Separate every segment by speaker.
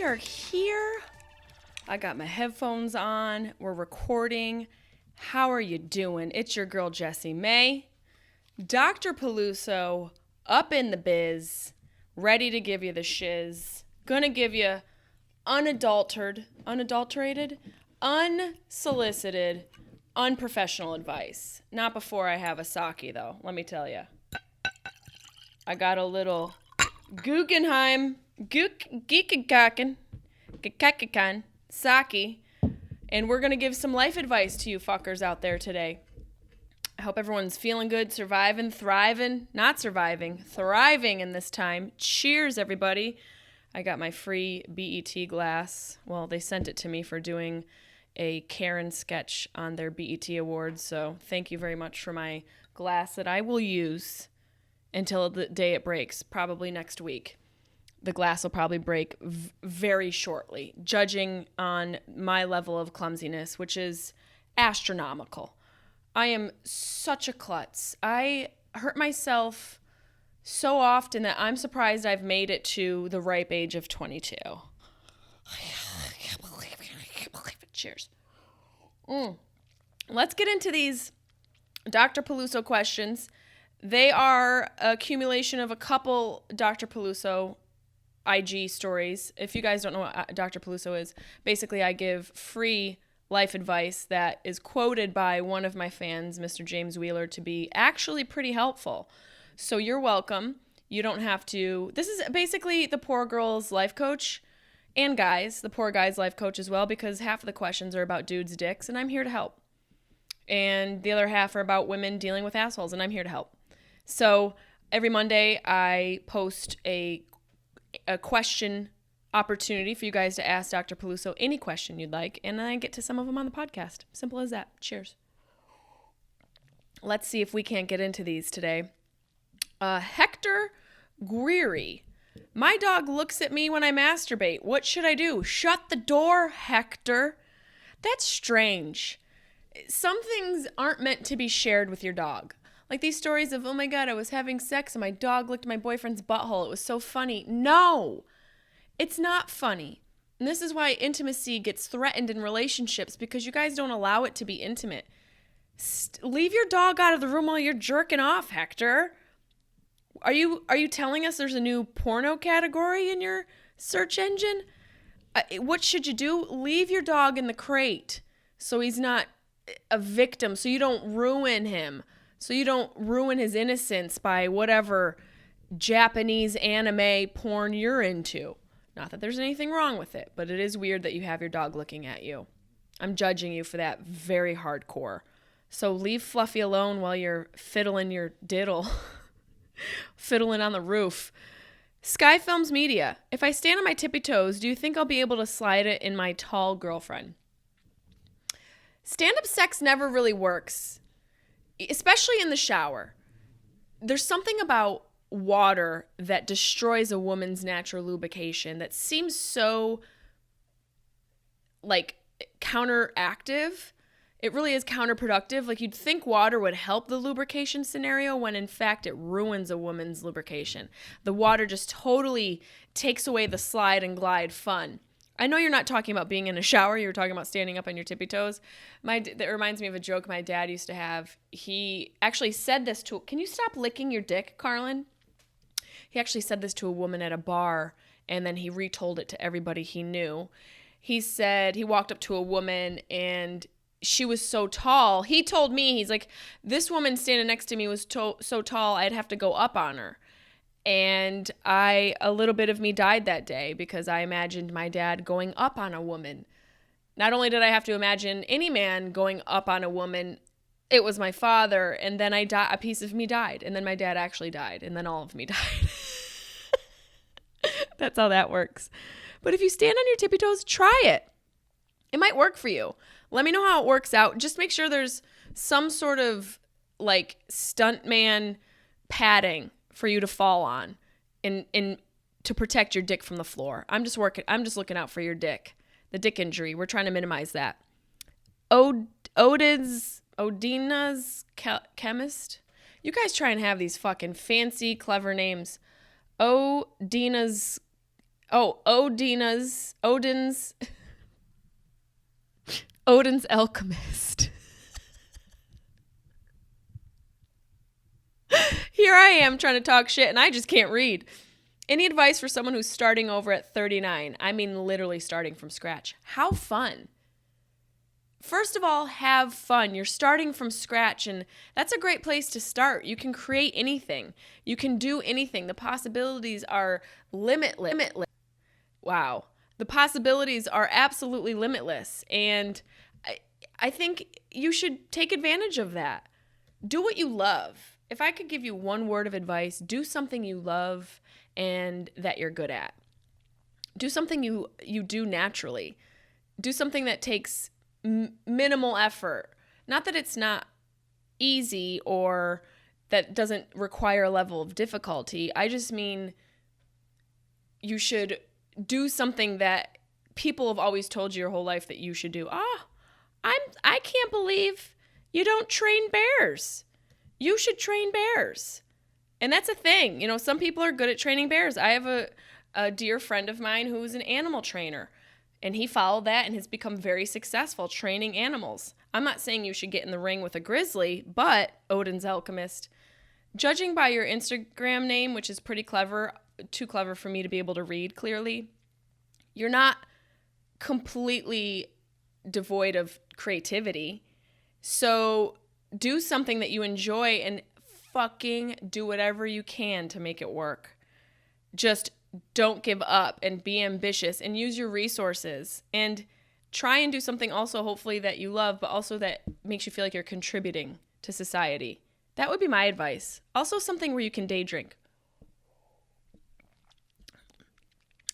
Speaker 1: are here. I got my headphones on. We're recording. How are you doing? It's your girl, Jessie May. Dr. Peluso, up in the biz, ready to give you the shiz. Gonna give you unadulterated, unsolicited, unprofessional advice. Not before I have a sake, though, let me tell you. I got a little Guggenheim, Geekakakan, sake, and we're going to give some life advice to you fuckers out there today. I hope everyone's feeling good, surviving, thriving, not surviving, thriving in this time. Cheers, everybody. I got my free BET glass. Well, they sent it to me for doing a Karen sketch on their BET Awards, so thank you very much for my glass that I will use until the day it breaks, probably next week. The glass will probably break very shortly, judging on my level of clumsiness, which is astronomical. I am such a klutz. I hurt myself so often that I'm surprised I've made it to the ripe age of 22. I can't believe it. Cheers. Let's get into these Dr. Peluso questions. They are an accumulation of a couple Dr. Peluso IG stories. If you guys don't know what Dr. Peluso is, basically I give free life advice that is quoted by one of my fans, Mr. James Wheeler, to be actually pretty helpful. So you're welcome. You don't have to. This is basically the poor girl's life coach, and guys, the poor guy's life coach as well, because half of the questions are about dudes' dicks, and I'm here to help. And the other half are about women dealing with assholes, and I'm here to help. So every Monday I post a question opportunity for you guys to ask Dr. Peluso any question you'd like, and then I get to some of them on the podcast. Simple as that. Cheers. Let's see if we can't get into these today. Hector Greery. My dog looks at me when I masturbate. What should I do? Shut the door, Hector. That's strange. Some things aren't meant to be shared with your dog. Like these stories of, oh my God, I was having sex and my dog licked my boyfriend's butthole. It was so funny. No, it's not funny. And this is why intimacy gets threatened in relationships, because you guys don't allow it to be intimate. Leave your dog out of the room while you're jerking off, Hector. Are you telling us there's a new porno category in your search engine? What should you do? Leave your dog in the crate so he's not a victim, so you don't ruin him. So you don't ruin his innocence by whatever Japanese anime porn you're into. Not that there's anything wrong with it, but it is weird that you have your dog looking at you. I'm judging you for that very hardcore. So leave Fluffy alone while you're fiddling your diddle. Fiddling on the roof. Sky Films Media. If I stand on my tippy toes, do you think I'll be able to slide it in my tall girlfriend? Stand-up sex never really works. Especially in the shower. There's something about water that destroys a woman's natural lubrication that seems so, like, counteractive. It really is counterproductive. Like, you'd think water would help the lubrication scenario when, in fact, it ruins a woman's lubrication. The water just totally takes away the slide and glide fun. I know you're not talking about being in a shower. You were talking about standing up on your tippy toes. That reminds me of a joke my dad used to have. He actually said this to... Can you stop licking your dick, Carlin? He actually said this to a woman at a bar, and then he retold it to everybody he knew. He said he walked up to a woman, and she was so tall. He told me, he's like, this woman standing next to me was so tall, I'd have to go up on her. And a little bit of me died that day because I imagined my dad going up on a woman. Not only did I have to imagine any man going up on a woman, it was my father. And then a piece of me died. And then my dad actually died. And then all of me died. That's how that works. But if you stand on your tippy toes, try it. It might work for you. Let me know how it works out. Just make sure there's some sort of like stuntman padding for you to fall on and to protect your dick from the floor. I'm just looking out for your dick. The dick injury. We're trying to minimize that. Odina's chemist. You guys try and have these fucking fancy, clever names. Odina's Oh, Odin's alchemist. Here I am trying to talk shit and I just can't read. Any advice for someone who's starting over at 39? I mean, literally starting from scratch. How fun. First of all, have fun. You're starting from scratch, and that's a great place to start. You can create anything. You can do anything. The possibilities are limitless. Wow. The possibilities are absolutely limitless, and I think you should take advantage of that. Do what you love. If I could give you one word of advice, do something you love and that you're good at. Do something you do naturally. Do something that takes minimal effort. Not that it's not easy or that doesn't require a level of difficulty. I just mean you should do something that people have always told you your whole life that you should do. I can't believe you don't train bears. You should train bears. And that's a thing. You know, some people are good at training bears. I have a dear friend of mine who's an animal trainer. And he followed that and has become very successful training animals. I'm not saying you should get in the ring with a grizzly, but Odin's alchemist, judging by your Instagram name, which is pretty clever, too clever for me to be able to read clearly, you're not completely devoid of creativity. So do something that you enjoy and fucking do whatever you can to make it work. Just don't give up and be ambitious and use your resources and try and do something also hopefully that you love, but also that makes you feel like you're contributing to society. That would be my advice. Also something where you can day drink.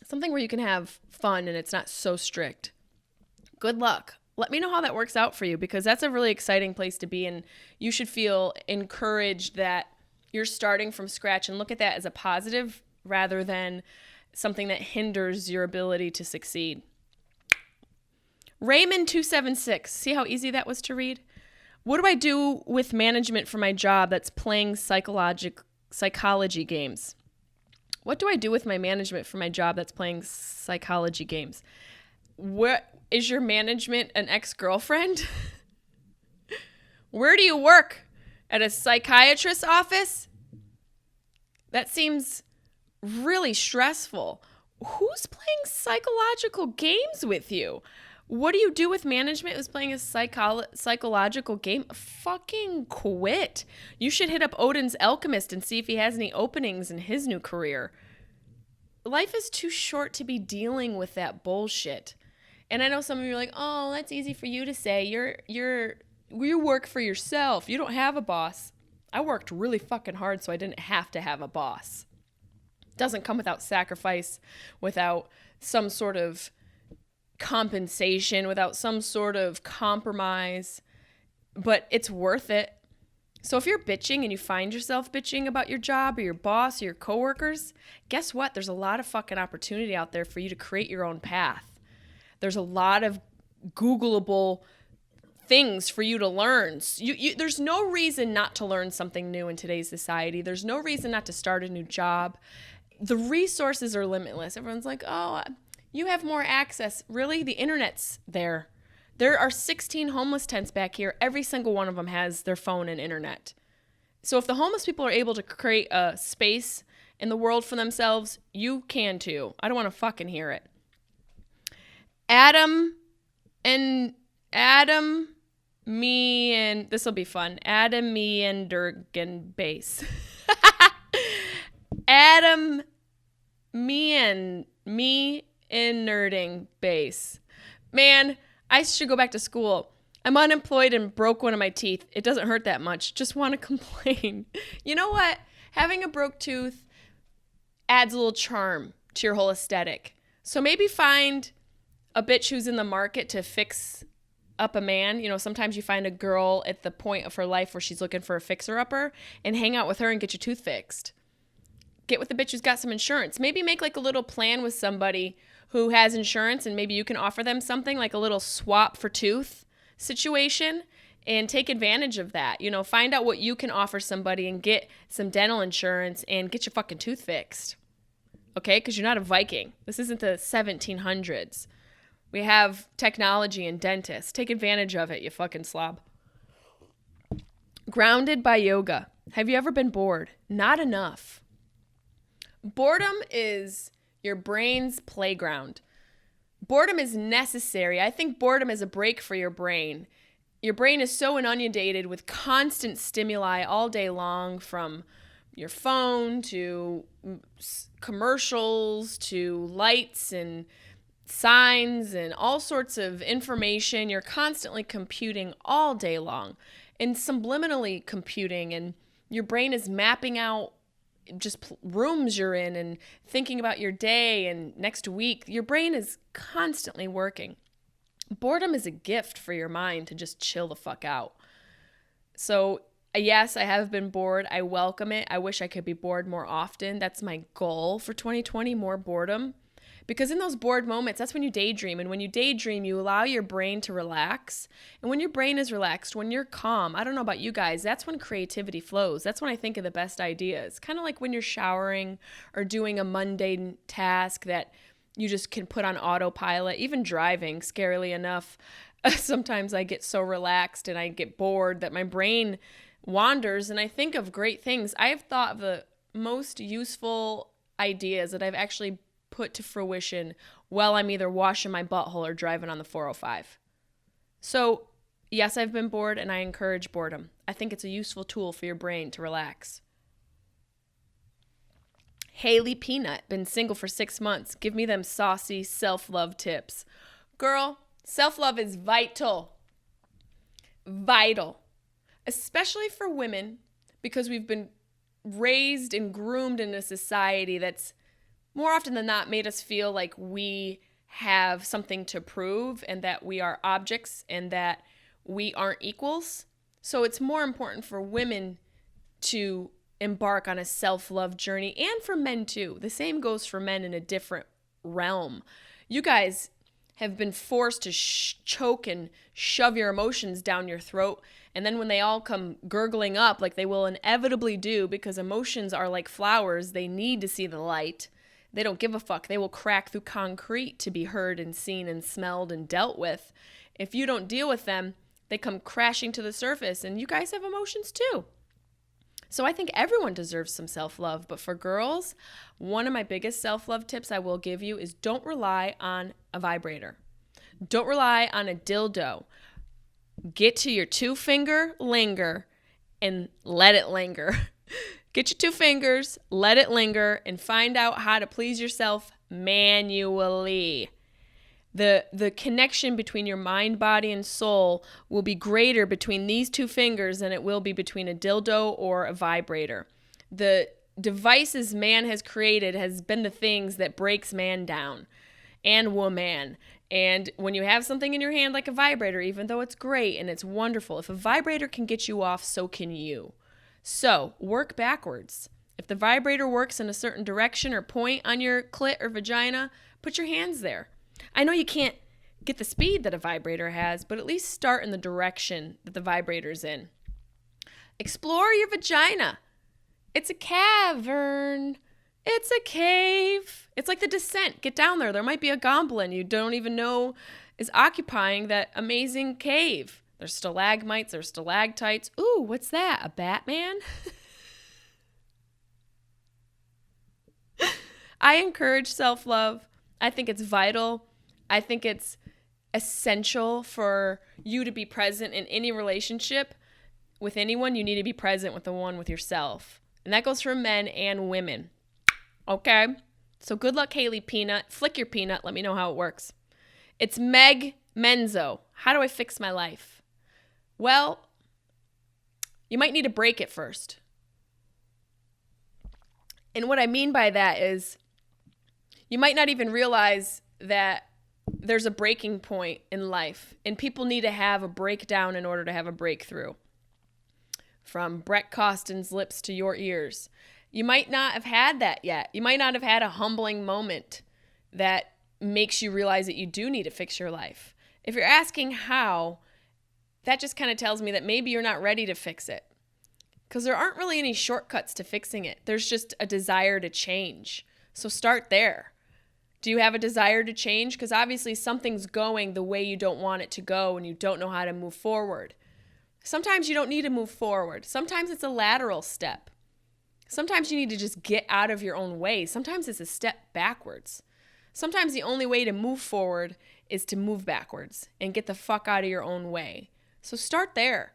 Speaker 1: Something where you can have fun and it's not so strict. Good luck. Let me know how that works out for you because that's a really exciting place to be and you should feel encouraged that you're starting from scratch and look at that as a positive rather than something that hinders your ability to succeed. Raymond 276. See how easy that was to read? What do I do with management for my job that's playing psychology games? What do I do with my management for my job that's playing psychology games? Where is your management an ex-girlfriend? Where do you work? At a psychiatrist's office? That seems really stressful. Who's playing psychological games with you? What do you do with management who's playing a psychological game? Fucking quit. You should hit up Odin's alchemist and see if he has any openings in his new career. Life is too short to be dealing with that bullshit. And I know some of you are like, oh, that's easy for you to say. You work for yourself. You don't have a boss. I worked really fucking hard so I didn't have to have a boss. Doesn't come without sacrifice, without some sort of compensation, without some sort of compromise, but it's worth it. So if you're bitching and you find yourself bitching about your job or your boss or your coworkers, guess what? There's a lot of fucking opportunity out there for you to create your own path. There's a lot of Googleable things for you to learn. There's no reason not to learn something new in today's society. There's no reason not to start a new job. The resources are limitless. Everyone's like, oh, you have more access. Really? The internet's there. There are 16 homeless tents back here. Every single one of them has their phone and internet. So if the homeless people are able to create a space in the world for themselves, you can too. I don't want to fucking hear it. Me, and this will be fun. Adam, me, and Durgan base. Adam, me, and nerding base. Man, I should go back to school. I'm unemployed and broke one of my teeth. It doesn't hurt that much. Just want to complain. You know what? Having a broke tooth adds a little charm to your whole aesthetic. So maybe find a bitch who's in the market to fix up a man. You know, sometimes you find a girl at the point of her life where she's looking for a fixer-upper and hang out with her and get your tooth fixed. Get with the bitch who's got some insurance. Maybe make like a little plan with somebody who has insurance and maybe you can offer them something like a little swap for tooth situation and take advantage of that. You know, find out what you can offer somebody and get some dental insurance and get your fucking tooth fixed. okay? Because you're not a Viking. This isn't the 1700s. We have technology and dentists. Take advantage of it, you fucking slob. Grounded by yoga. Have you ever been bored? Not enough. Boredom is your brain's playground. Boredom is necessary. I think boredom is a break for your brain. Your brain is so inundated with constant stimuli all day long, from your phone to commercials to lights and signs and all sorts of information. You're constantly computing all day long and subliminally computing, and your brain is mapping out just rooms you're in and thinking about your day and next week. Your brain is constantly working. Boredom is a gift for your mind to just chill the fuck out. So yes, I have been bored. I welcome it. I wish I could be bored more often. That's my goal for 2020, more boredom. Because in those bored moments, that's when you daydream. And when you daydream, you allow your brain to relax. And when your brain is relaxed, when you're calm, I don't know about you guys, that's when creativity flows. That's when I think of the best ideas. Kind of like when you're showering or doing a mundane task that you just can put on autopilot. Even driving, scarily enough, sometimes I get so relaxed and I get bored that my brain wanders and I think of great things. I have thought of the most useful ideas that I've actually put to fruition while I'm either washing my butthole or driving on the 405. So, yes, I've been bored and I encourage boredom. I think it's a useful tool for your brain to relax. Haley Peanut, been single for 6 months. Give me them saucy self-love tips. Girl, self-love is vital. Vital. Especially for women, because we've been raised and groomed in a society that's more often than not made us feel like we have something to prove and that we are objects and that we aren't equals. So it's more important for women to embark on a self-love journey, and for men too. The same goes for men in a different realm. You guys have been forced to choke and shove your emotions down your throat, and then when they all come gurgling up, like they will inevitably do, because emotions are like flowers, they need to see the light. They don't give a fuck. They will crack through concrete to be heard and seen and smelled and dealt with. If you don't deal with them, they come crashing to the surface, and you guys have emotions too. So I think everyone deserves some self-love. But for girls, one of my biggest self-love tips I will give you is don't rely on a vibrator. Don't rely on a dildo. Get to your 2-finger linger and let it linger. Get your 2 fingers, let it linger, and find out how to please yourself manually. The connection between your mind, body, and soul will be greater between these 2 fingers than it will be between a dildo or a vibrator. The devices man has created has been the things that breaks man down and woman. And when you have something in your hand like a vibrator, even though it's great and it's wonderful, if a vibrator can get you off, so can you. So work backwards. If the vibrator works in a certain direction or point on your clit or vagina, put your hands there. I know you can't get the speed that a vibrator has, but at least start in the direction that the vibrator's in. Explore your vagina. It's a cavern. It's a cave. It's like The Descent. Get down there. There might be a goblin you don't even know is occupying that amazing cave. There's stalagmites, there's stalactites. Ooh, what's that? A Batman? I encourage self-love. I think it's vital. I think it's essential for you to be present in any relationship with anyone. You need to be present with the one with yourself. And that goes for men and women. Okay? So good luck, Haley Peanut. Flick your peanut. Let me know how it works. It's Meg Menzo. How do I fix my life? Well, you might need to break it first. And what I mean by that is you might not even realize that there's a breaking point in life, and people need to have a breakdown in order to have a breakthrough. From Brett Costin's lips to your ears. You might not have had that yet. You might not have had a humbling moment that makes you realize that you do need to fix your life. If you're asking how, that just kind of tells me that maybe you're not ready to fix it. Because there aren't really any shortcuts to fixing it. There's just a desire to change. So start there. Do you have a desire to change? Because obviously something's going the way you don't want it to go and you don't know how to move forward. Sometimes you don't need to move forward. Sometimes it's a lateral step. Sometimes you need to just get out of your own way. Sometimes it's a step backwards. Sometimes the only way to move forward is to move backwards and get the fuck out of your own way. So start there.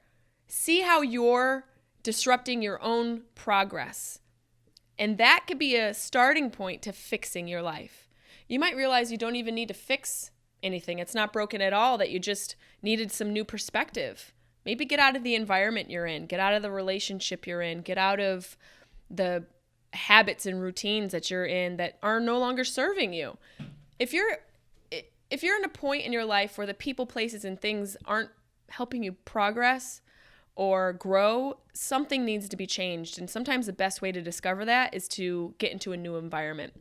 Speaker 1: See how you're disrupting your own progress. And that could be a starting point to fixing your life. You might realize you don't even need to fix anything. It's not broken at all, that you just needed some new perspective. Maybe get out of the environment you're in, get out of the relationship you're in, get out of the habits and routines that you're in that are no longer serving you. If you're in a point in your life where the people, places, and things aren't helping you progress or grow, something needs to be changed. And sometimes the best way to discover that is to get into a new environment.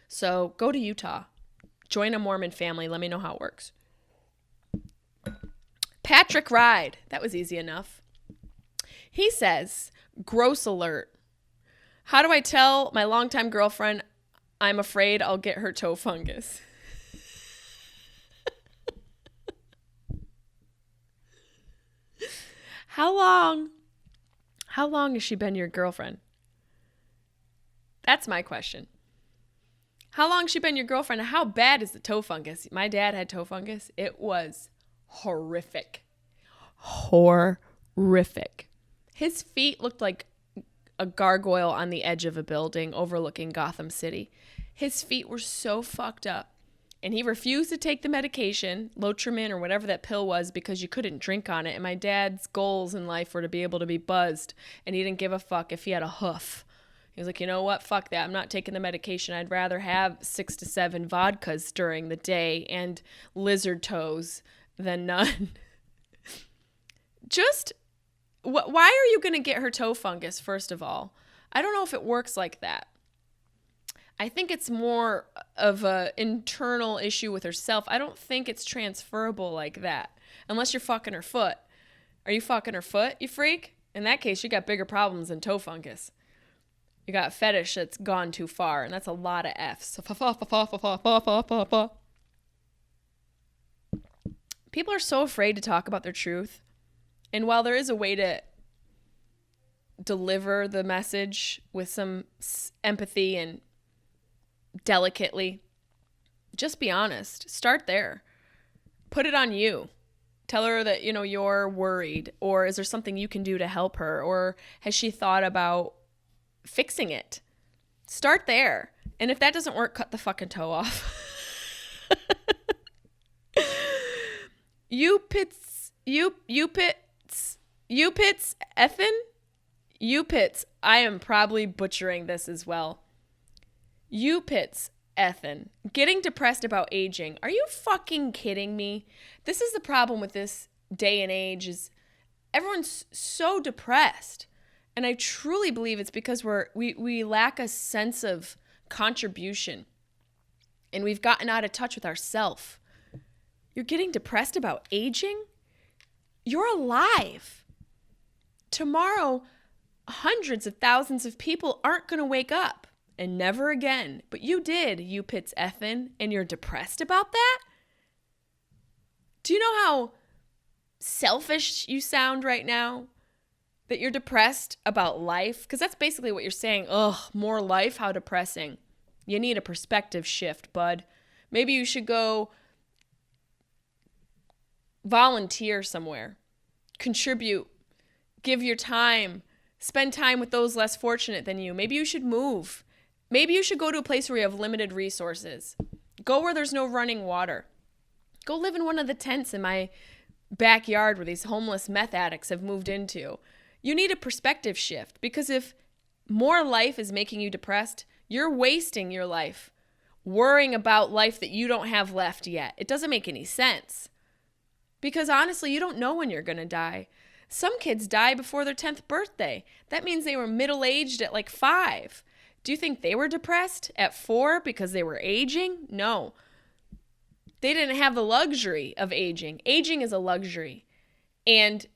Speaker 1: So go to Utah, join a Mormon family. Let me know how it works. Patrick Ride. That was easy enough. He says, gross alert. How do I tell my longtime girlfriend I'm afraid I'll get her toe fungus? How long has she been your girlfriend? That's my question. How long has she been your girlfriend? And how bad is the toe fungus? My dad had toe fungus. It was horrific. Horrific. His feet looked like a gargoyle on the edge of a building overlooking Gotham City. His feet were so fucked up. And he refused to take the medication, Lotrimin or whatever that pill was, because you couldn't drink on it. And my dad's goals in life were to be able to be buzzed. And he didn't give a fuck if he had a hoof. He was like, you know what? Fuck that. I'm not taking the medication. I'd rather have 6 to 7 vodkas during the day and lizard toes than none. Why are you going to get her toe fungus, first of all? I don't know if it works like that. I think it's more of an internal issue with herself. I don't think it's transferable like that, unless you're fucking her foot. Are you fucking her foot, you freak? In that case, you got bigger problems than toe fungus. You got a fetish that's gone too far, and that's a lot of F's. People are so afraid to talk about their truth. And while there is a way to deliver the message with some empathy and delicately, just be honest. Start there. Put it on you. Tell her that, you're worried, or is there something you can do to help her, or has she thought about fixing it? Start there. And if that doesn't work, cut the fucking toe off. Upits, I am probably butchering this as well. Ethan, getting depressed about aging. Are you fucking kidding me? This is the problem with this day and age, is everyone's so depressed. And I truly believe it's because we lack a sense of contribution. And we've gotten out of touch with ourselves. You're getting depressed about aging? You're alive. Tomorrow, hundreds of thousands of people aren't going to wake up. And never again. But you did, you Pitts Ethan, and you're depressed about that? Do you know how selfish you sound right now? That you're depressed about life? Because that's basically what you're saying. Ugh, more life? How depressing. You need a perspective shift, bud. Maybe you should go volunteer somewhere. Contribute. Give your time. Spend time with those less fortunate than you. Maybe you should move. Maybe you should go to a place where you have limited resources. Go where there's no running water. Go live in one of the tents in my backyard where these homeless meth addicts have moved into. You need a perspective shift, because if more life is making you depressed, you're wasting your life worrying about life that you don't have left yet. It doesn't make any sense. Because honestly, you don't know when you're going to die. Some kids die before their 10th birthday. That means they were middle-aged at like 5. Do you think they were depressed at 4 because they were aging? No. They didn't have the luxury of aging. Aging is a luxury. And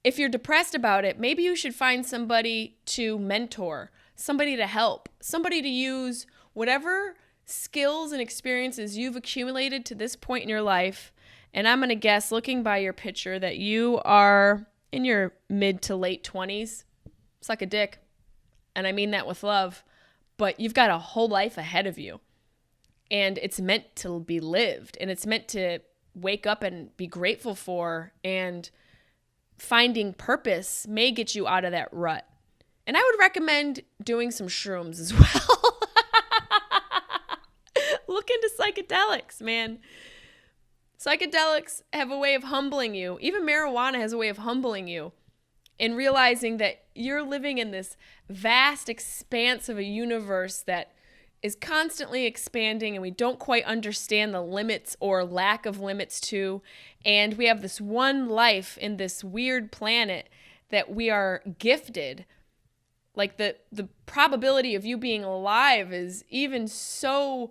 Speaker 1: if you're depressed about it, maybe you should find somebody to mentor, somebody to help, somebody to use whatever skills and experiences you've accumulated to this point in your life, and I'm going to guess, looking by your picture, that you are in your mid to late 20s. Suck a dick. And I mean that with love. But you've got a whole life ahead of you. And it's meant to be lived. And it's meant to wake up and be grateful for. And finding purpose may get you out of that rut. And I would recommend doing some shrooms as well. Look into psychedelics, man. Psychedelics have a way of humbling you. Even marijuana has a way of humbling you and realizing that you're living in this vast expanse of a universe that is constantly expanding, and we don't quite understand the limits or lack of limits to. And we have this one life in this weird planet that we are gifted. Like the probability of you being alive is even so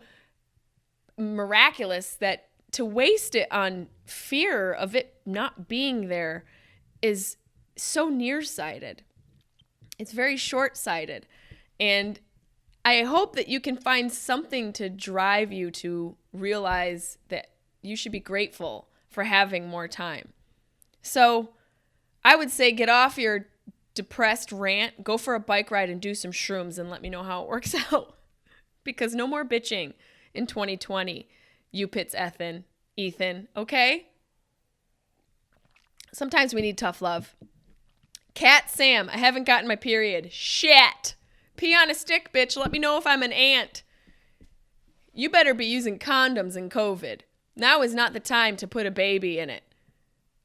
Speaker 1: miraculous that to waste it on fear of it not being there is so nearsighted. It's very short-sighted. And I hope that you can find something to drive you to realize that you should be grateful for having more time. So I would say get off your depressed rant, go for a bike ride and do some shrooms and let me know how it works out. Because no more bitching in 2020, you Pitts Ethan, okay? Sometimes we need tough love. Cat Sam, I haven't gotten my period. Shit. Pee on a stick, bitch. Let me know if I'm an ant. You better be using condoms in COVID. Now is not the time to put a baby in it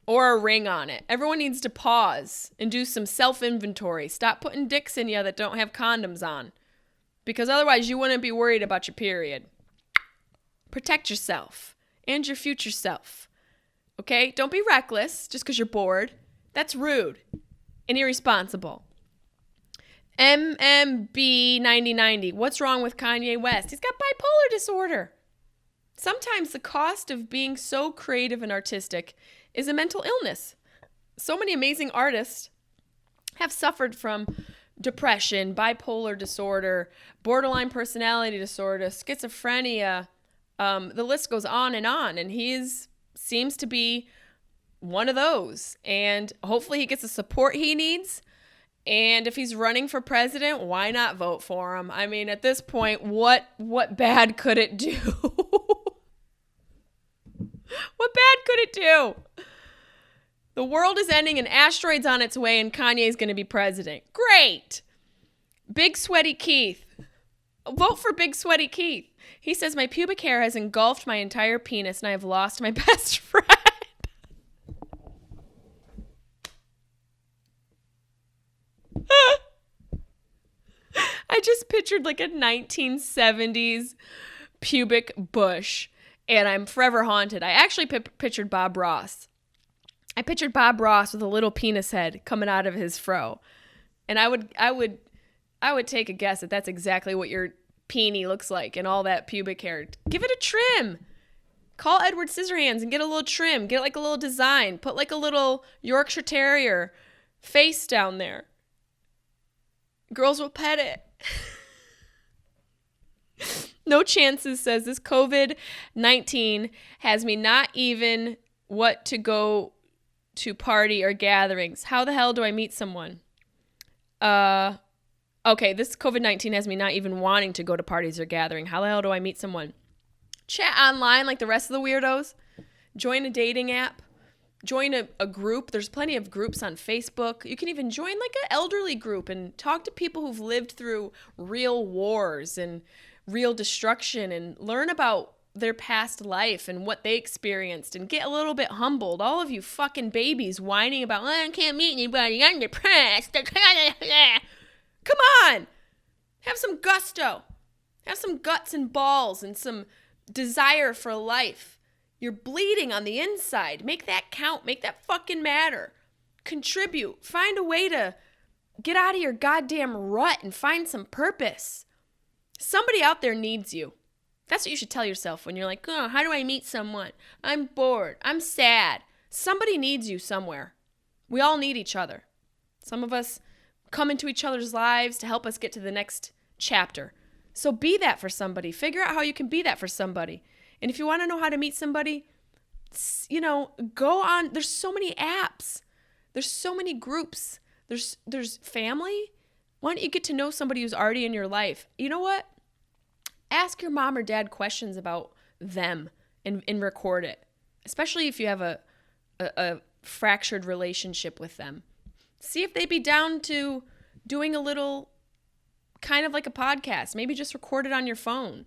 Speaker 1: or a ring on it. Everyone needs to pause and do some self-inventory. Stop putting dicks in you that don't have condoms on, because otherwise you wouldn't be worried about your period. Protect yourself and your future self. Okay? Don't be reckless just because you're bored. That's rude and irresponsible. MMB9090. What's wrong with Kanye West? He's got bipolar disorder. Sometimes the cost of being so creative and artistic is a mental illness. So many amazing artists have suffered from depression, bipolar disorder, borderline personality disorder, schizophrenia. The list goes on, and he seems to be one of those. And hopefully he gets the support he needs. And if he's running for president, why not vote for him? I mean, at this point, what bad could it do? What bad could it do? The world is ending, an asteroid's on its way, and Kanye's going to be president. Great. Big Sweaty Keith. Vote for Big Sweaty Keith. He says, my pubic hair has engulfed my entire penis, and I have lost my best friend. I just pictured like a 1970s pubic bush, and I'm forever haunted. I actually pictured Bob Ross. I pictured Bob Ross with a little penis head coming out of his fro. And I would take a guess that that's exactly what your peenie looks like, and all that pubic hair. Give it a trim. Call Edward Scissorhands and get a little trim. Get like a little design. Put like a little Yorkshire Terrier face down there. Girls will pet it. No Chances says, this COVID-19 has me not even what to go to party or gatherings. How the hell do I meet someone? Okay, this COVID-19 has me not even wanting to go to parties or gathering. How the hell do I meet someone? Chat online like the rest of the weirdos. Join a dating app. Join a group. There's plenty of groups on Facebook. You can even join like an elderly group and talk to people who've lived through real wars and real destruction and learn about their past life and what they experienced and get a little bit humbled. All of you fucking babies whining about, I can't meet anybody, I'm depressed. Come on. Have some gusto. Have some guts and balls and some desire for life. You're bleeding on the inside. Make that count. Make that fucking matter. Contribute. Find a way to get out of your goddamn rut and find some purpose. Somebody out there needs you. That's what you should tell yourself when you're like, oh, how do I meet someone? I'm bored. I'm sad. Somebody needs you somewhere. We all need each other. Some of us come into each other's lives to help us get to the next chapter. So be that for somebody. Figure out how you can be that for somebody. And if you want to know how to meet somebody, go on. There's so many apps. There's so many groups. There's family. Why don't you get to know somebody who's already in your life? You know what? Ask your mom or dad questions about them and record it, especially if you have a fractured relationship with them. See if they'd be down to doing a little kind of like a podcast. Maybe just record it on your phone.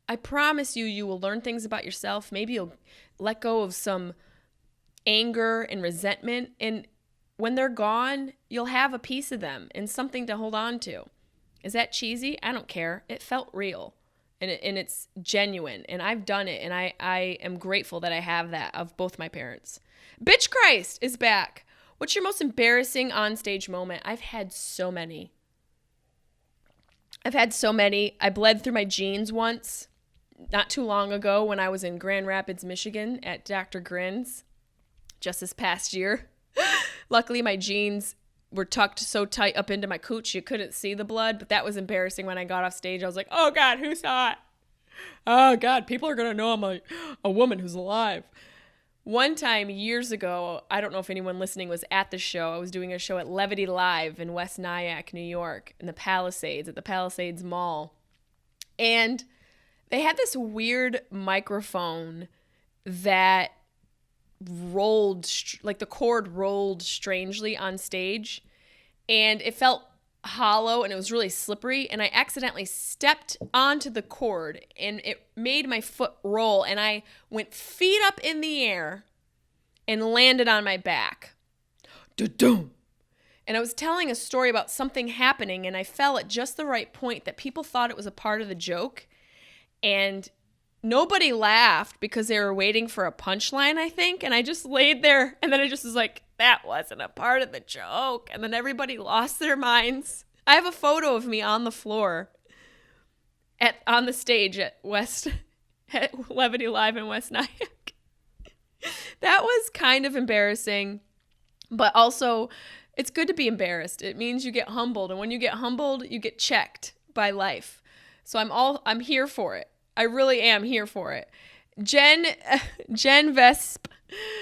Speaker 1: I promise you will learn things about yourself. Maybe you'll let go of some anger and resentment. And when they're gone, you'll have a piece of them and something to hold on to. Is that cheesy? I don't care. It felt real and it's genuine. And I've done it. And I am grateful that I have that of both my parents. Bitch Christ is back. What's your most embarrassing onstage moment? I've had so many. I bled through my jeans once, not too long ago when I was in Grand Rapids, Michigan at Dr. Grin's just this past year. Luckily, my jeans were tucked so tight up into my cooch you couldn't see the blood, but that was embarrassing when I got off stage. I was like, oh, God, who saw it? Oh, God, people are going to know I'm a woman who's alive. One time years ago, I don't know if anyone listening was at the show. I was doing a show at Levity Live in West Nyack, New York, in the Palisades, at the Palisades Mall. And they had this weird microphone that rolled, like the cord rolled strangely on stage. And it felt hollow and it was really slippery. And I accidentally stepped onto the cord and it made my foot roll. And I went feet up in the air and landed on my back. Da-dum. And I was telling a story about something happening and I fell at just the right point that people thought it was a part of the joke. And nobody laughed because they were waiting for a punchline, I think. And I just laid there and then I just was like, that wasn't a part of the joke. And then everybody lost their minds. I have a photo of me on the floor on the stage at Levity Live in West Nyack. That was kind of embarrassing, but also it's good to be embarrassed. It means you get humbled. And when you get humbled, you get checked by life. So I'm here for it. I really am here for it. Jen Vesp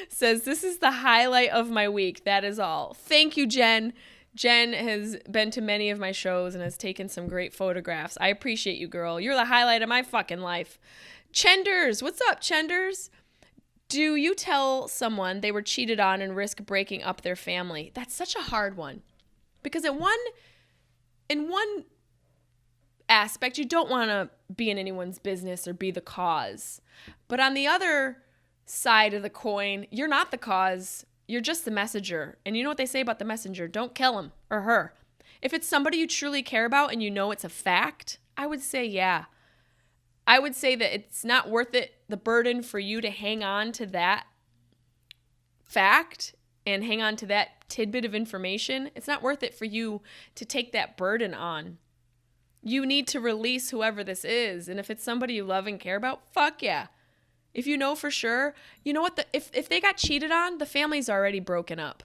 Speaker 1: says, this is the highlight of my week. That is all. Thank you, Jen. Jen has been to many of my shows and has taken some great photographs. I appreciate you, girl. You're the highlight of my fucking life. Chenders. What's up, Chenders? Do you tell someone they were cheated on and risk breaking up their family? That's such a hard one. Because in one aspect, you don't want to be in anyone's business or be the cause. But on the other side of the coin, you're not the cause. You're just the messenger. And you know what they say about the messenger? Don't kill him or her. If it's somebody you truly care about and you know it's a fact, I would say yeah. I would say that it's not worth it, the burden for you to hang on to that fact and hang on to that tidbit of information. It's not worth it for you to take that burden on. You need to release whoever this is. And if it's somebody you love and care about, fuck yeah. If you know for sure, you know what? If they got cheated on, the family's already broken up.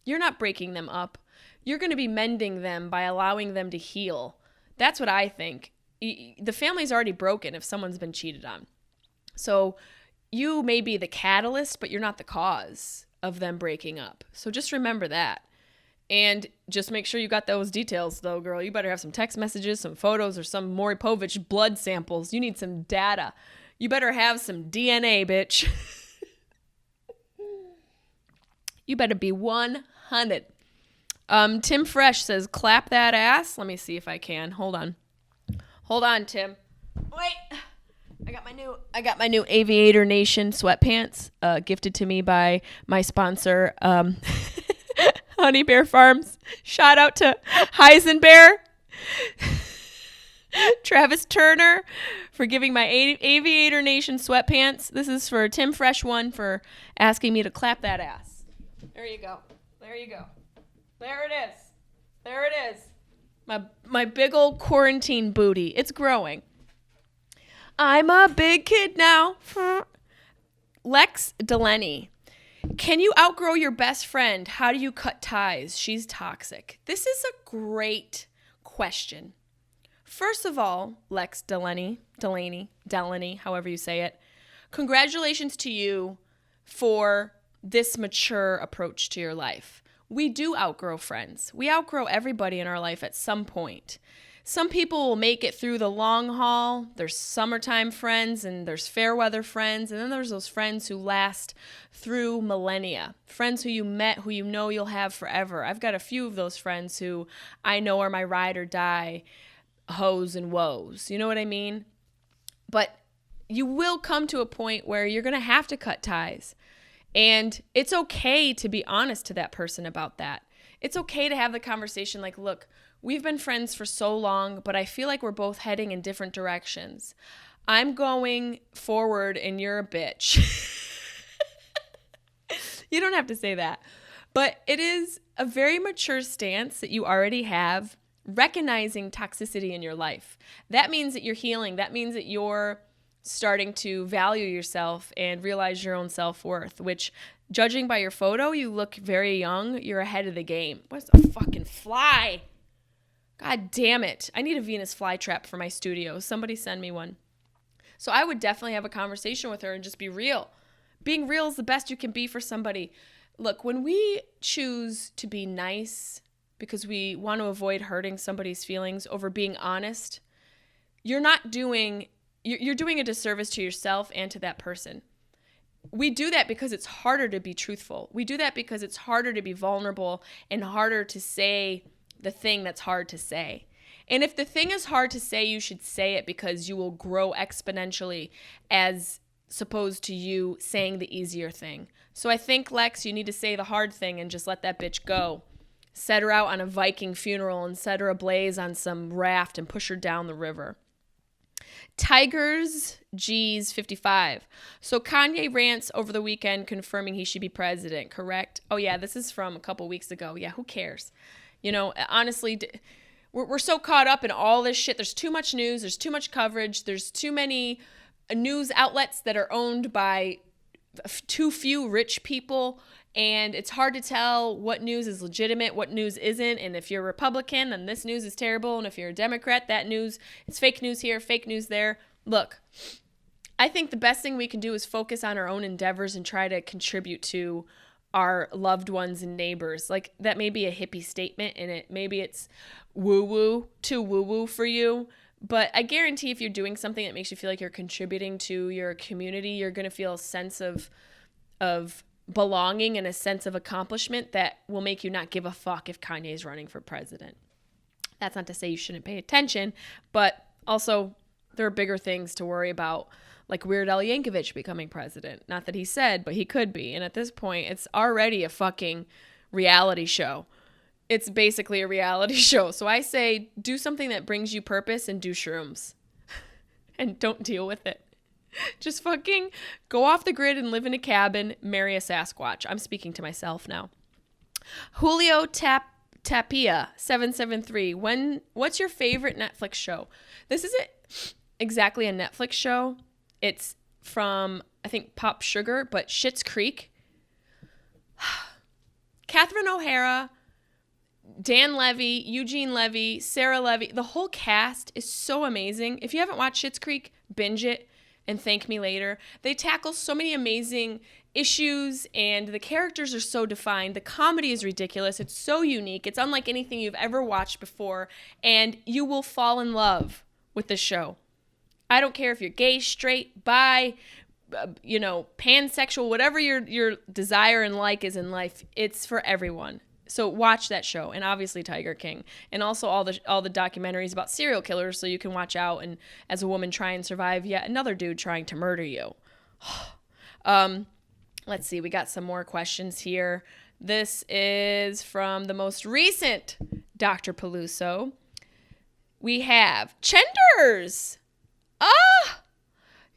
Speaker 1: You're not breaking them up. You're going to be mending them by allowing them to heal. That's what I think. The family's already broken if someone's been cheated on. So you may be the catalyst, but you're not the cause of them breaking up. So just remember that. And just make sure you got those details, though, girl. You better have some text messages, some photos, or some Maury Povich blood samples. You need some data. You better have some DNA, bitch. You better be 100. Tim Fresh says, clap that ass. Let me see if I can. Hold on, Tim. Wait. I got my new Aviator Nation sweatpants, gifted to me by my sponsor, Honey Bear Farms. Shout out to Heisenbear. Travis Turner for giving my Aviator Nation sweatpants. This is for Tim Fresh One for asking me to clap that ass. There you go. There you go. There it is. There it is. My big old quarantine booty. It's growing. I'm a big kid now. Lex Delaney. Can you outgrow your best friend? How do you cut ties? She's toxic. This is a great question First of all, Lex Delaney, however you say it, congratulations to you for this mature approach to your life. We do outgrow friends. We outgrow everybody in our life at some point. Some people will make it through the long haul. There's summertime friends and there's fair weather friends. And then there's those friends who last through millennia. Friends who you met, who you know you'll have forever. I've got a few of those friends who I know are my ride or die hoes and woes. You know what I mean? But you will come to a point where you're going to have to cut ties. And it's okay to be honest to that person about that. It's okay to have the conversation like, look, we've been friends for so long, but I feel like we're both heading in different directions. I'm going forward and you're a bitch. You don't have to say that. But it is a very mature stance that you already have, recognizing toxicity in your life. That means that you're healing. That means that you're starting to value yourself and realize your own self-worth, which, judging by your photo, you look very young. You're ahead of the game. What's a fucking fly? God damn it. I need a Venus flytrap for my studio. Somebody send me one. So I would definitely have a conversation with her and just be real. Being real is the best you can be for somebody. Look, when we choose to be nice because we want to avoid hurting somebody's feelings over being honest, you're doing a disservice to yourself and to that person. We do that because it's harder to be truthful. We do that because it's harder to be vulnerable and harder to say the thing that's hard to say. And if the thing is hard to say, you should say it because you will grow exponentially as opposed to you saying the easier thing. So I think, Lex, you need to say the hard thing and just let that bitch go. Set her out on a Viking funeral and set her ablaze on some raft and push her down the river. Tigers G's 55. So Kanye rants over the weekend confirming he should be president, correct? Oh yeah, this is from a couple weeks ago. Yeah, who cares? You know, honestly, we're so caught up in all this shit. There's too much news. There's too much coverage. There's too many news outlets that are owned by too few rich people. And it's hard to tell what news is legitimate, what news isn't. And if you're a Republican, then this news is terrible. And if you're a Democrat, that news, it's fake news here, fake news there. Look, I think the best thing we can do is focus on our own endeavors and try to contribute to our loved ones and neighbors. Like, that may be a hippie statement, and maybe it's too woo-woo for you. But I guarantee if you're doing something that makes you feel like you're contributing to your community, you're going to feel a sense of belonging and a sense of accomplishment that will make you not give a fuck if Kanye is running for president. That's not to say you shouldn't pay attention, but also there are bigger things to worry about, like Weird Al Yankovic becoming president. Not that he said, but he could be. And at this point, it's already a fucking reality show. It's basically a reality show. So I say do something that brings you purpose and do shrooms. And don't deal with it. Just fucking go off the grid and live in a cabin, marry a Sasquatch. I'm speaking to myself now. Julio Tapia 773. What's your favorite Netflix show? This isn't exactly a Netflix show. It's from, I think, Pop Sugar, but Schitt's Creek. Catherine O'Hara, Dan Levy, Eugene Levy, Sarah Levy. The whole cast is so amazing. If you haven't watched Schitt's Creek, binge it and thank me later. They tackle so many amazing issues and the characters are so defined. The comedy is ridiculous. It's so unique. It's unlike anything you've ever watched before, and you will fall in love with the show. I don't care if you're gay, straight, bi, pansexual, whatever your desire and like is in life, it's for everyone. So watch that show, and obviously Tiger King, and also all the documentaries about serial killers, so you can watch out and as a woman try and survive yet another dude trying to murder you. Let's see, we got some more questions here. This is from the most recent Dr. Peluso. We have Chenders.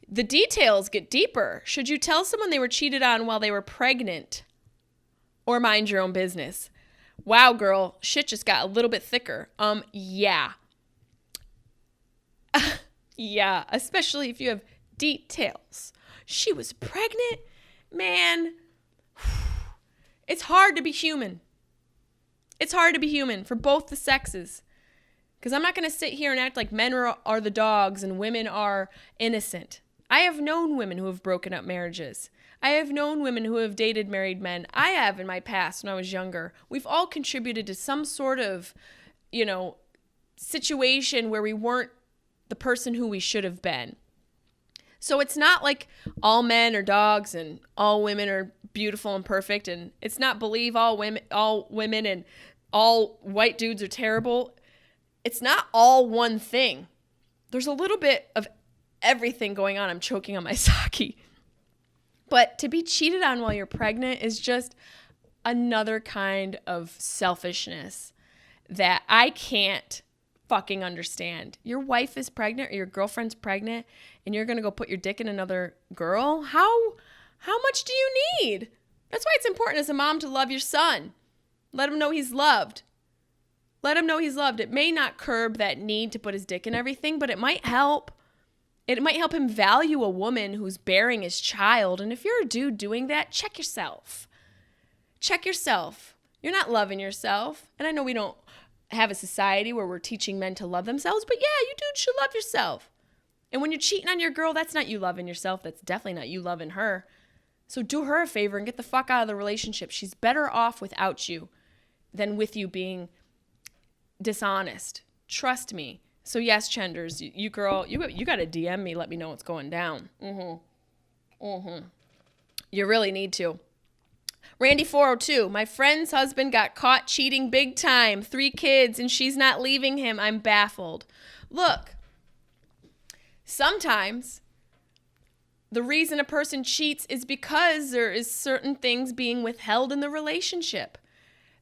Speaker 1: The details get deeper. Should you tell someone they were cheated on while they were pregnant, or mind your own business? Wow, girl, shit just got a little bit thicker. Yeah. Yeah, especially if you have details. She was pregnant? Man, it's hard to be human. It's hard to be human for both the sexes. Because I'm not going to sit here and act like men are the dogs and women are innocent. I have known women who have broken up marriages. I have known women who have dated married men. I have in my past when I was younger. We've all contributed to some sort of, situation where we weren't the person who we should have been. So it's not like all men are dogs and all women are beautiful and perfect, and it's not believe all women and all white dudes are terrible. It's not all one thing. There's a little bit of everything going on. I'm choking on my sake. But to be cheated on while you're pregnant is just another kind of selfishness that I can't fucking understand. Your wife is pregnant or your girlfriend's pregnant and you're going to go put your dick in another girl? How much do you need? That's why it's important as a mom to love your son. Let him know he's loved. Let him know he's loved. It may not curb that need to put his dick in everything, but it might help. It might help him value a woman who's bearing his child. And if you're a dude doing that, check yourself. Check yourself. You're not loving yourself. And I know we don't have a society where we're teaching men to love themselves, but yeah, you dudes should love yourself. And when you're cheating on your girl, that's not you loving yourself. That's definitely not you loving her. So do her a favor and get the fuck out of the relationship. She's better off without you than with you being dishonest. Trust me. So yes, Chenders, you girl, you got to DM me. Let me know what's going down. You really need to. Randy 402, my friend's husband got caught cheating big time. 3 kids and she's not leaving him. I'm baffled. Look, sometimes the reason a person cheats is because there is certain things being withheld in the relationship.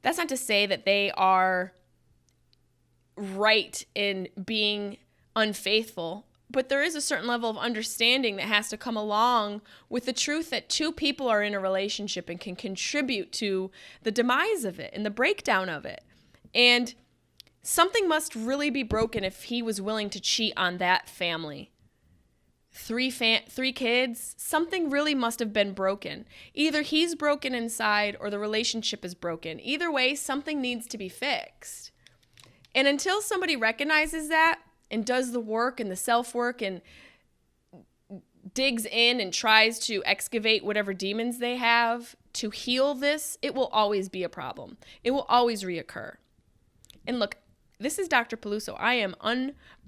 Speaker 1: That's not to say that they are right in being unfaithful, but there is a certain level of understanding that has to come along with the truth that 2 people are in a relationship and can contribute to the demise of it and the breakdown of it. And something must really be broken if he was willing to cheat on that family. 3 kids, something really must have been broken. Either he's broken inside or the relationship is broken. Either way, something needs to be fixed. And until somebody recognizes that and does the work and the self-work and digs in and tries to excavate whatever demons they have to heal this, it will always be a problem. It will always reoccur. And look, this is Dr. Peluso. I am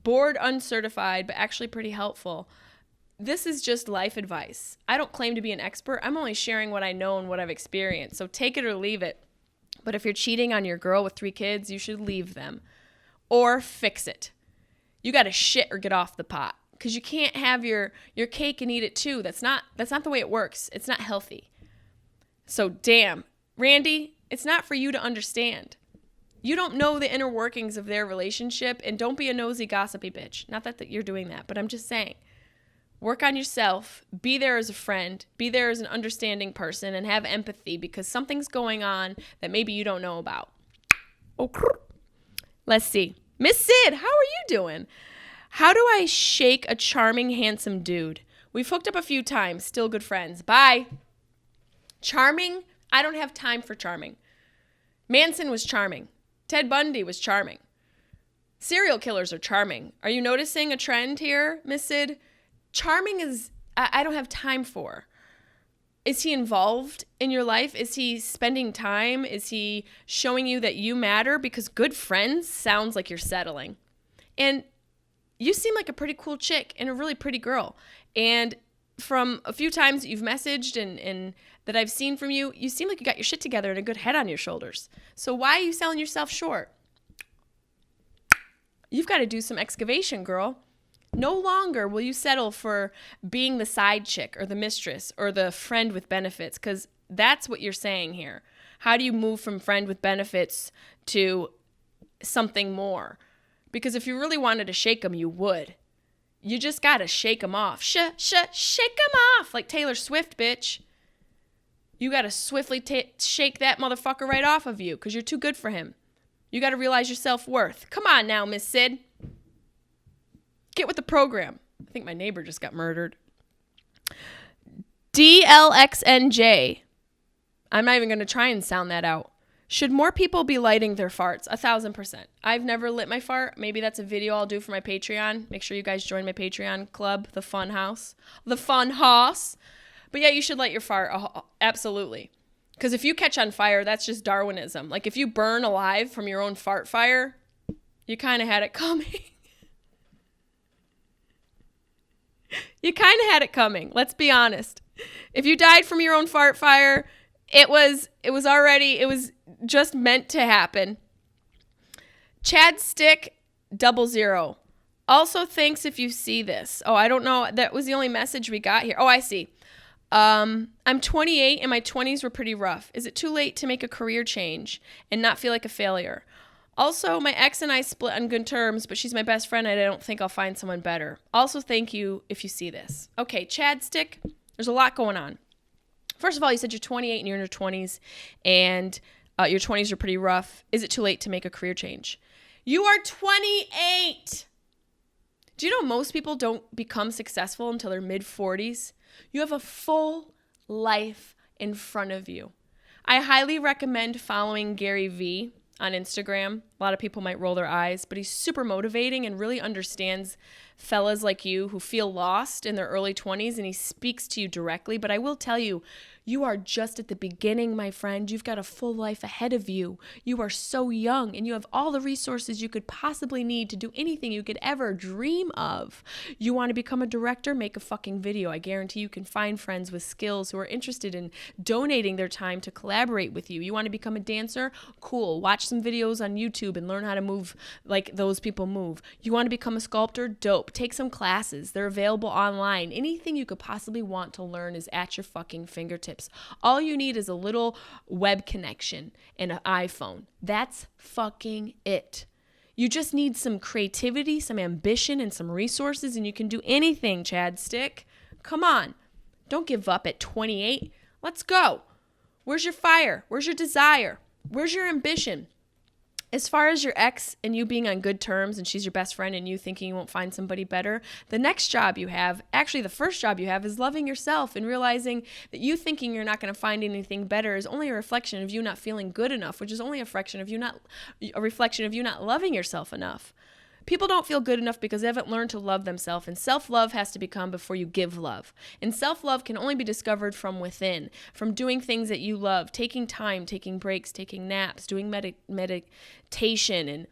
Speaker 1: Board Uncertified, but actually pretty helpful. This is just life advice. I don't claim to be an expert. I'm only sharing what I know and what I've experienced. So take it or leave it. But if you're cheating on your girl with 3 kids, you should leave them or fix it. You got to shit or get off the pot because you can't have your cake and eat it too. That's not the way it works. It's not healthy. So damn, Randy, it's not for you to understand. You don't know the inner workings of their relationship, and don't be a nosy, gossipy bitch. Not that you're doing that, but I'm just saying. Work on yourself. Be there as a friend. Be there as an understanding person and have empathy because something's going on that maybe you don't know about. Okay. Let's see. Miss Sid, how are you doing? How do I shake a charming, handsome dude? We've hooked up a few times. Still good friends. Bye. Charming? I don't have time for charming. Manson was charming. Ted Bundy was charming. Serial killers are charming. Are you noticing a trend here, Miss Sid? Charming is, I don't have time for. Is he involved in your life? Is he spending time? Is he showing you that you matter? Because good friends sounds like you're settling. And you seem like a pretty cool chick and a really pretty girl. And from a few times that you've messaged and that I've seen from you, you seem like you got your shit together and a good head on your shoulders. So why are you selling yourself short? You've got to do some excavation, girl. No longer will you settle for being the side chick or the mistress or the friend with benefits, because that's what you're saying here. How do you move from friend with benefits to something more? Because if you really wanted to shake them, you would. You just got to shake them off. Shake them off like Taylor Swift, bitch. You got to swiftly shake that motherfucker right off of you because you're too good for him. You got to realize your self-worth. Come on now, Miss Sid. Get with the program. I think my neighbor just got murdered. DLXNJ. I'm not even going to try and sound that out. Should more people be lighting their farts? 1,000%. I've never lit my fart. Maybe that's a video I'll do for my Patreon. Make sure you guys join my Patreon club, the Fun House. The Fun House. But yeah, you should light your fart. Absolutely. Because if you catch on fire, that's just Darwinism. Like if you burn alive from your own fart fire, you kind of had it coming. You kind of had it coming. Let's be honest. If you died from your own fart fire, it was just meant to happen. Chad Stick 00. Also, thanks if you see this. Oh, I don't know. That was the only message we got here. Oh, I see. I'm 28 and my 20s were pretty rough. Is it too late to make a career change and not feel like a failure? Also, my ex and I split on good terms, but she's my best friend and I don't think I'll find someone better. Also, thank you if you see this. Okay, Chad Stick, there's a lot going on. First of all, you said you're 28 and you're in your 20s and your 20s are pretty rough. Is it too late to make a career change? You are 28. Do you know most people don't become successful until their mid-40s? You have a full life in front of you. I highly recommend following Gary Vee on Instagram. A lot of people might roll their eyes, but he's super motivating and really understands fellas like you who feel lost in their early 20s, and he speaks to you directly. But I will tell you, you are just at the beginning, my friend. You've got a full life ahead of you. You are so young, and you have all the resources you could possibly need to do anything you could ever dream of. You want to become a director? Make a fucking video. I guarantee you can find friends with skills who are interested in donating their time to collaborate with you. You want to become a dancer? Cool. Watch some videos on YouTube and learn how to move like those people move. You want to become a sculptor? Dope. Take some classes. They're available online. Anything you could possibly want to learn is at your fucking fingertips. All you need is a little web connection and an iPhone. That's fucking it. You just need some creativity, some ambition, and some resources, and you can do anything, Chad Stick. Come on. Don't give up at 28. Let's go. Where's your fire? Where's your desire? Where's your ambition? As far as your ex and you being on good terms and she's your best friend and you thinking you won't find somebody better, the next job you have, actually the first job you have, is loving yourself and realizing that you thinking you're not going to find anything better is only a reflection of you not feeling good enough, which is only a reflection of you not loving yourself enough. People don't feel good enough because they haven't learned to love themselves, and self-love has to become before you give love. And self-love can only be discovered from within, from doing things that you love, taking time, taking breaks, taking naps, doing meditation, and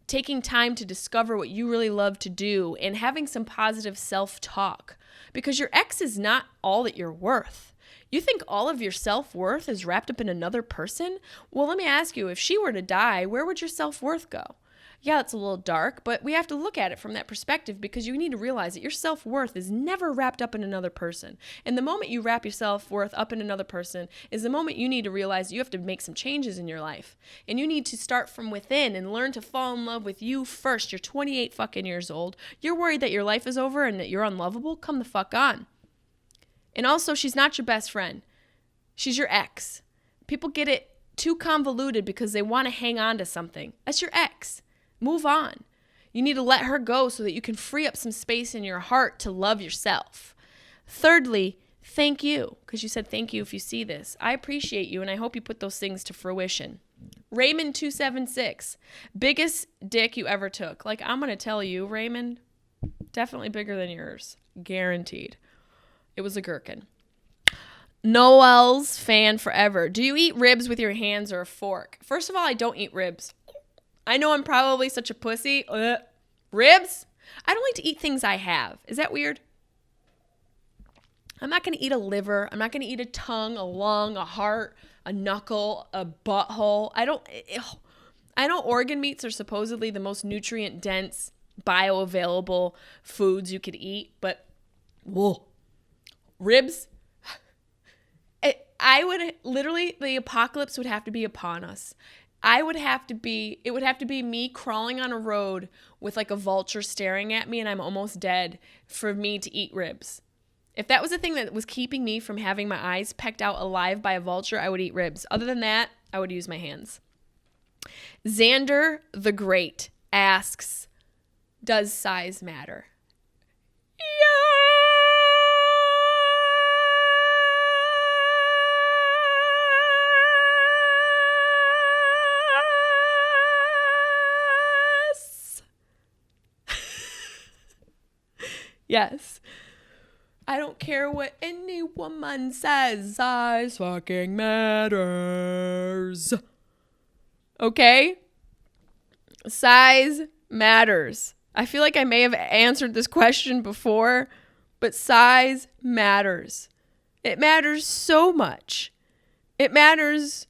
Speaker 1: taking time to discover what you really love to do, and having some positive self-talk. Because your ex is not all that you're worth. You think all of your self-worth is wrapped up in another person? Well, let me ask you, if she were to die, where would your self-worth go? Yeah, it's a little dark, but we have to look at it from that perspective because you need to realize that your self-worth is never wrapped up in another person. And the moment you wrap your self-worth up in another person is the moment you need to realize you have to make some changes in your life. And you need to start from within and learn to fall in love with you first. You're 28 fucking years old. You're worried that your life is over and that you're unlovable? Come the fuck on. And also, she's not your best friend. She's your ex. People get it too convoluted because they want to hang on to something. That's your ex. Move on. You need to let her go so that you can free up some space in your heart to love yourself. Thirdly, thank you, because you said thank you if you see this. I appreciate you, and I hope you put those things to fruition. Raymond 276, biggest dick you ever took. Like, I'm going to tell you, Raymond, definitely bigger than yours. Guaranteed. It was a gherkin. Noel's fan forever. Do you eat ribs with your hands or a fork? First of all, I don't eat ribs. I know I'm probably such a pussy. Ribs? I don't like to eat things I have. Is that weird? I'm not going to eat a liver. I'm not going to eat a tongue, a lung, a heart, a knuckle, a butthole. I know organ meats are supposedly the most nutrient-dense, bioavailable foods you could eat, but whoa, ribs? I would literally, the apocalypse would have to be upon us. It would have to be me crawling on a road with like a vulture staring at me and I'm almost dead for me to eat ribs. If that was the thing that was keeping me from having my eyes pecked out alive by a vulture, I would eat ribs. Other than that, I would use my hands. Xander the Great asks, does size matter? Yes. I don't care what any woman says. Size fucking matters. Okay? Size matters. I feel like I may have answered this question before, but size matters. It matters so much. It matters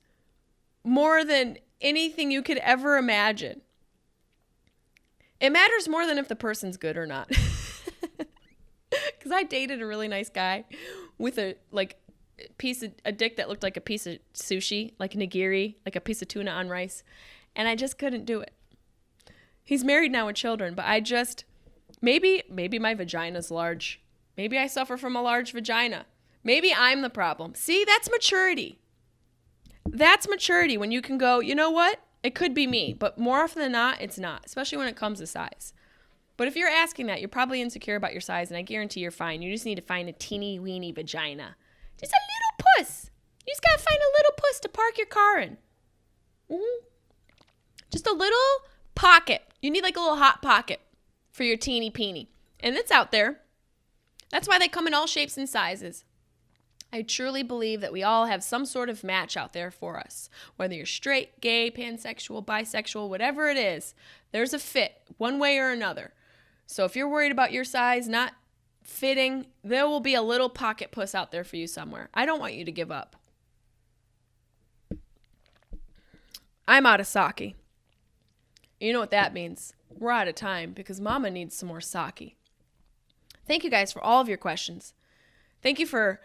Speaker 1: more than anything you could ever imagine. It matters more than if the person's good or not. Because I dated a really nice guy with a dick that looked like a piece of sushi, like nigiri, like a piece of tuna on rice. And I just couldn't do it. He's married now with children, but maybe my vagina's large. Maybe I suffer from a large vagina. Maybe I'm the problem. See, that's maturity. That's maturity when you can go, you know what? It could be me, but more often than not, it's not, especially when it comes to size. But if you're asking that, you're probably insecure about your size, and I guarantee you're fine. You just need to find a teeny weeny vagina. Just a little puss. You just got to find a little puss to park your car in. Mm-hmm. Just a little pocket. You need like a little hot pocket for your teeny peeny. And it's out there. That's why they come in all shapes and sizes. I truly believe that we all have some sort of match out there for us. Whether you're straight, gay, pansexual, bisexual, whatever it is, there's a fit one way or another. So if you're worried about your size not fitting, there will be a little pocket puss out there for you somewhere. I don't want you to give up. I'm out of sake. You know what that means. We're out of time because Mama needs some more sake. Thank you guys for all of your questions. Thank you for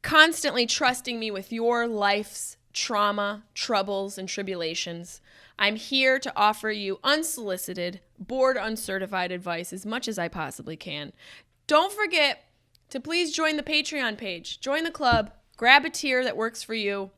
Speaker 1: constantly trusting me with your life's trauma, troubles, and tribulations. I'm here to offer you unsolicited, board uncertified advice as much as I possibly can. Don't forget to please join the Patreon page. Join the club. Grab a tier that works for you.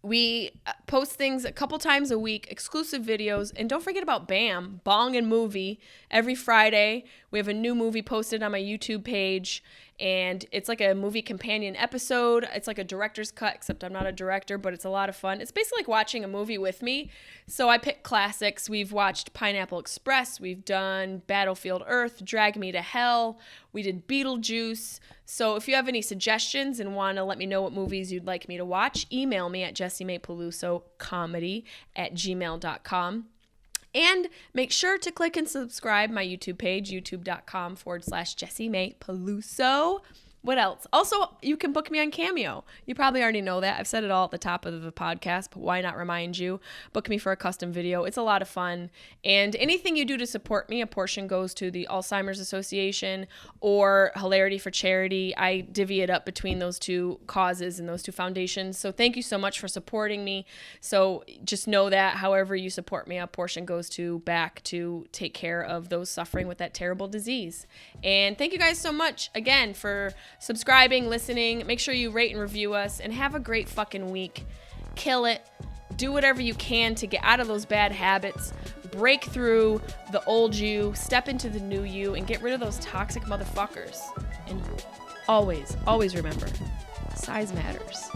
Speaker 1: We post things a couple times a week, exclusive videos. And don't forget about BAM, Bong and Movie. Every Friday, we have a new movie posted on my YouTube page. And it's like a movie companion episode. It's like a director's cut, except I'm not a director, but it's a lot of fun. It's basically like watching a movie with me. So I pick classics. We've watched Pineapple Express. We've done Battlefield Earth, Drag Me to Hell. We did Beetlejuice. So if you have any suggestions and want to let me know what movies you'd like me to watch, email me at jessimaypelusocomedy@gmail.com. And make sure to click and subscribe my YouTube page, youtube.com/JessieMayPeluso. What else? Also, you can book me on Cameo. You probably already know that. I've said it all at the top of the podcast, but why not remind you? Book me for a custom video. It's a lot of fun. And anything you do to support me, a portion goes to the Alzheimer's Association or Hilarity for Charity. I divvy it up between those two causes and those two foundations. So thank you so much for supporting me. So just know that however you support me, a portion goes back to take care of those suffering with that terrible disease. And thank you guys so much again for subscribing, listening. Make sure you rate and review us, and have a great fucking week. Kill it. Do whatever you can to get out of those bad habits. Break through the old you, step into the new you, and get rid of those toxic motherfuckers. And always, always remember, size matters.